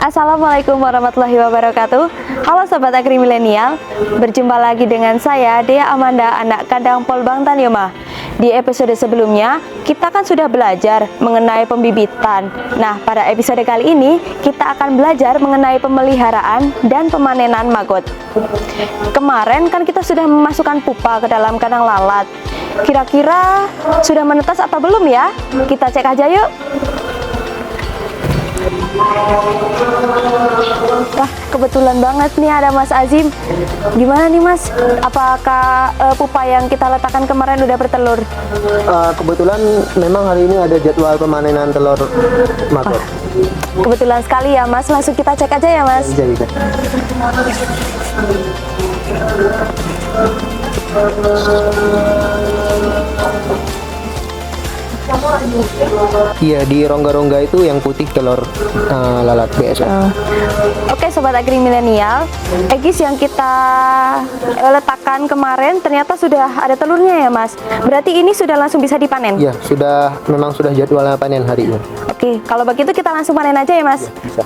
Assalamualaikum warahmatullahi wabarakatuh. Halo Sobat Agri Milenial, berjumpa lagi dengan saya Dea Amanda, anak kandang Polbang Tanioma. Di episode sebelumnya, kita kan sudah belajar mengenai pembibitan. Nah, pada episode kali ini, kita akan belajar mengenai pemeliharaan dan pemanenan maggot. Kemarin kan kita sudah memasukkan pupa ke dalam kandang lalat. Kira-kira sudah menetas atau belum ya? Kita cek aja yuk. Wah, kebetulan banget nih ada Mas Azim. Gimana nih Mas? Apakah pupa yang kita letakkan kemarin udah bertelur? Kebetulan memang hari ini ada jadwal pemanenan telur maggot. Kebetulan sekali ya Mas, langsung kita cek aja ya Mas. Bisa. Iya, di rongga-rongga itu yang putih telur lalat biasa. Oke Sobat Agri Milenial, Egis yang kita letakkan kemarin ternyata sudah ada telurnya ya Mas. Berarti ini sudah langsung bisa dipanen? Iya, memang sudah jadwalnya panen hari ini. Oke, kalau begitu kita langsung panen aja ya Mas. Ya, bisa.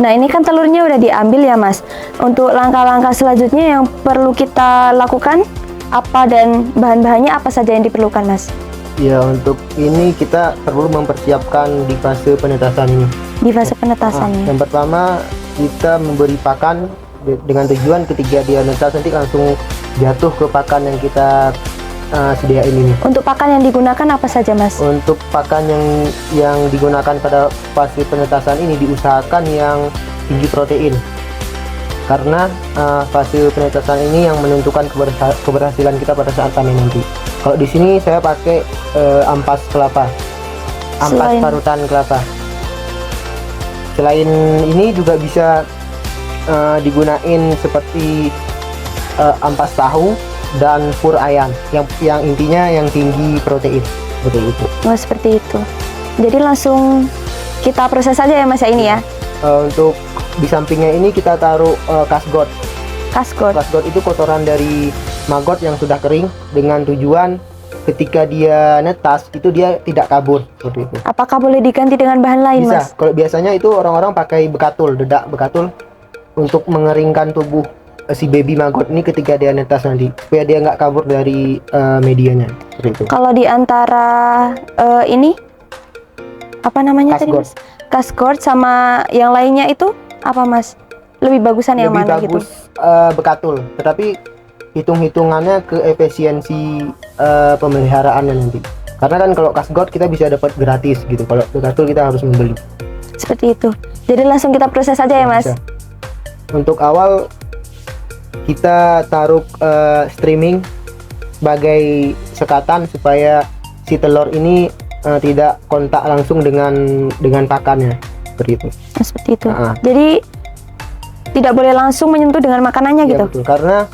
Nah ini kan telurnya udah diambil ya Mas. Untuk langkah-langkah selanjutnya yang perlu kita lakukan apa dan bahan-bahannya apa saja yang diperlukan Mas? Ya, untuk ini kita perlu mempersiapkan di fase penetasan ini. Di fase penetasannya. Yang pertama kita memberi pakan dengan tujuan ketika dia netas nanti langsung jatuh ke pakan yang kita sediain ini. Untuk pakan yang digunakan apa saja Mas? Untuk pakan yang digunakan pada fase penetasan ini diusahakan yang tinggi protein, karena fase penetasan ini yang menentukan keberhasilan kita pada saat panen nanti. Kalau di sini saya pakai ampas kelapa, parutan kelapa. Selain ini juga bisa digunain seperti ampas tahu dan pur ayam, yang intinya yang tinggi protein, seperti itu. Oh, seperti itu. Jadi langsung kita proses saja ya Mas ya ini ya. Untuk di sampingnya ini kita taruh kasgot. Kasgot itu kotoran dari maggot yang sudah kering, dengan tujuan ketika dia netas itu dia tidak kabur seperti itu. Apakah boleh diganti dengan bahan lain Bisa. Mas? Kalau biasanya itu orang-orang pakai bekatul, dedak bekatul untuk mengeringkan tubuh si baby maggot ini ketika dia netas nanti, supaya dia nggak kabur dari medianya seperti itu. Kalau di antara ini apa namanya tadi Mas? Kasgord sama yang lainnya itu apa Mas? Lebih bagusan yang Lebih mana bagus, gitu? bekatul, tetapi hitung-hitungannya ke efisiensi pemeliharaannya nanti. Karena kan kalau kasgot kita bisa dapat gratis gitu, kalau bekatul kita harus membeli. Seperti itu. Jadi langsung kita proses aja ya Mas. Bisa. Untuk awal kita taruh streaming sebagai sekatan supaya si telur ini tidak kontak langsung dengan pakannya, seperti itu. Seperti itu. Jadi tidak boleh langsung menyentuh dengan makanannya Ya, gitu. betul. Karena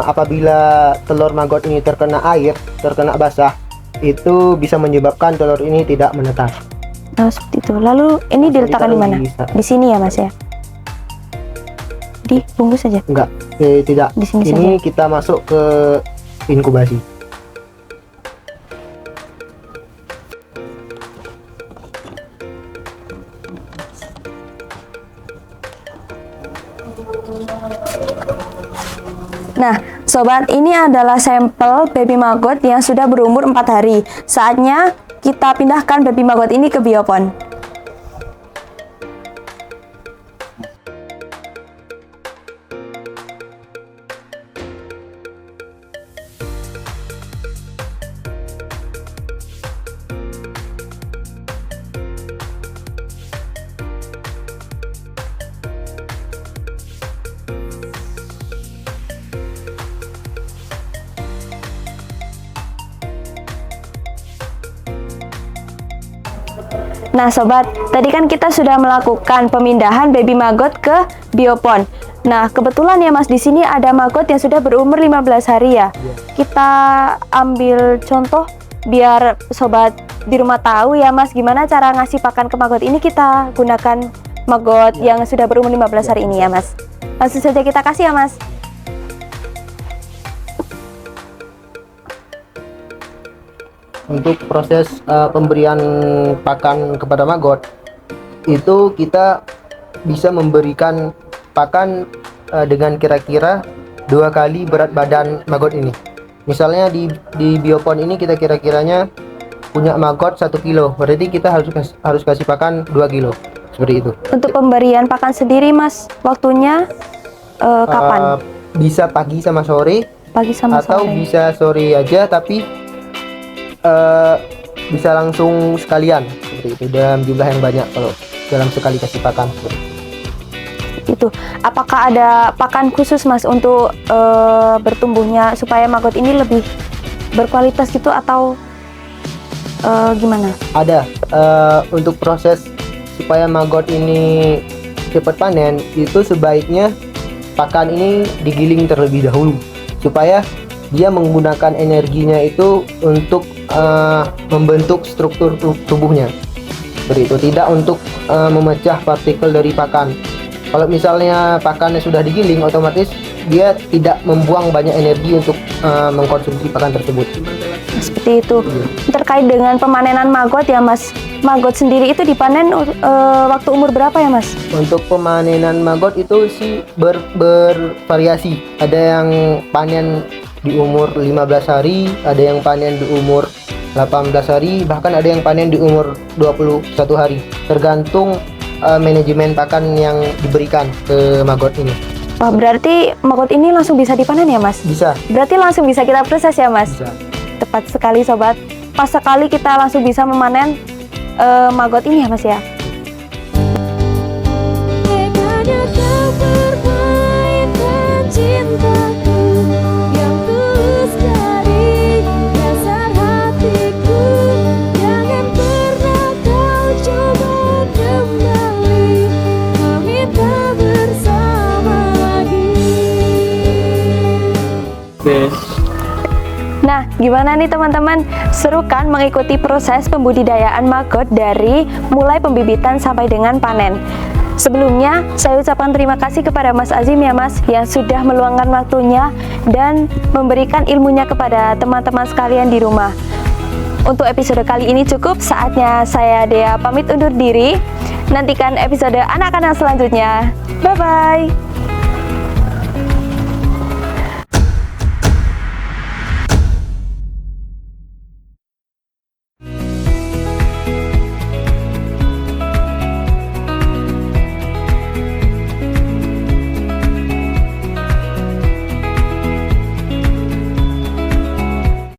apabila telur maggot ini terkena air, terkena basah, itu bisa menyebabkan telur ini tidak menetas. Nah, seperti itu. Lalu ini diletakkan di mana? Di sini ya Mas ya. Dibungkus saja. Enggak, tidak. Di sini Ini kita masuk ke inkubasi. Nah, Sobat, ini adalah sampel baby maggot yang sudah berumur 4 hari. Saatnya kita pindahkan baby maggot ini ke biopon. Nah Sobat, tadi kan kita sudah melakukan pemindahan baby maggot ke biopon. Nah kebetulan ya Mas, di sini ada maggot yang sudah berumur 15 hari ya. Kita ambil contoh biar Sobat di rumah tahu ya Mas, gimana cara ngasih pakan ke maggot ini. Kita gunakan maggot yang sudah berumur 15 hari ini ya Mas. Langsung saja kita kasih ya Mas. Untuk proses pemberian pakan kepada maggot, itu kita bisa memberikan pakan dengan kira-kira 2 kali berat badan maggot ini. Misalnya di biopon ini kita kira-kiranya punya maggot 1 kilo, berarti kita harus kasih pakan 2 kilo, seperti itu. Untuk pemberian pakan sendiri Mas, waktunya kapan? Bisa pagi sama sore, Pagi sama atau sore. bisa sore aja, tapi bisa langsung sekalian seperti itu dalam jumlah yang banyak kalau dalam sekali kasih pakan seperti itu. Itu. Apakah ada pakan khusus Mas untuk bertumbuhnya supaya maggot ini lebih berkualitas gitu atau gimana? Ada untuk proses supaya maggot ini cepat panen, itu sebaiknya pakan ini digiling terlebih dahulu supaya dia menggunakan energinya itu untuk membentuk struktur tubuhnya, seperti itu, tidak untuk memecah partikel dari pakan. Kalau misalnya pakannya sudah digiling, otomatis dia tidak membuang banyak energi untuk mengkonsumsi pakan tersebut. Seperti itu. Terkait dengan pemanenan maggot ya Mas, maggot sendiri itu dipanen waktu umur berapa ya Mas? Untuk pemanenan maggot itu sih bervariasi. Ada yang panen di umur 15 hari, ada yang panen di umur 18 hari, bahkan ada yang panen di umur 21 hari. Tergantung manajemen pakan yang diberikan ke maggot ini. Wah, berarti maggot ini langsung bisa dipanen ya Mas? Bisa. Berarti langsung bisa kita proses ya Mas? Bisa. Tepat sekali sobat. Pas sekali kita langsung bisa memanen maggot ini ya Mas ya. Teganya kau permainkan cintaku yang tulus dari dasar hatiku. Jangan pernah kau coba kembali meminta bersama lagi. Nah, gimana nih teman-teman? Seru kan mengikuti proses pembudidayaan maggot dari mulai pembibitan sampai dengan panen? Sebelumnya, saya ucapkan terima kasih kepada Mas Azim ya Mas, yang sudah meluangkan waktunya dan memberikan ilmunya kepada teman-teman sekalian di rumah. Untuk episode kali ini cukup, saatnya saya Dea pamit undur diri. Nantikan episode anak-anak selanjutnya. Bye-bye!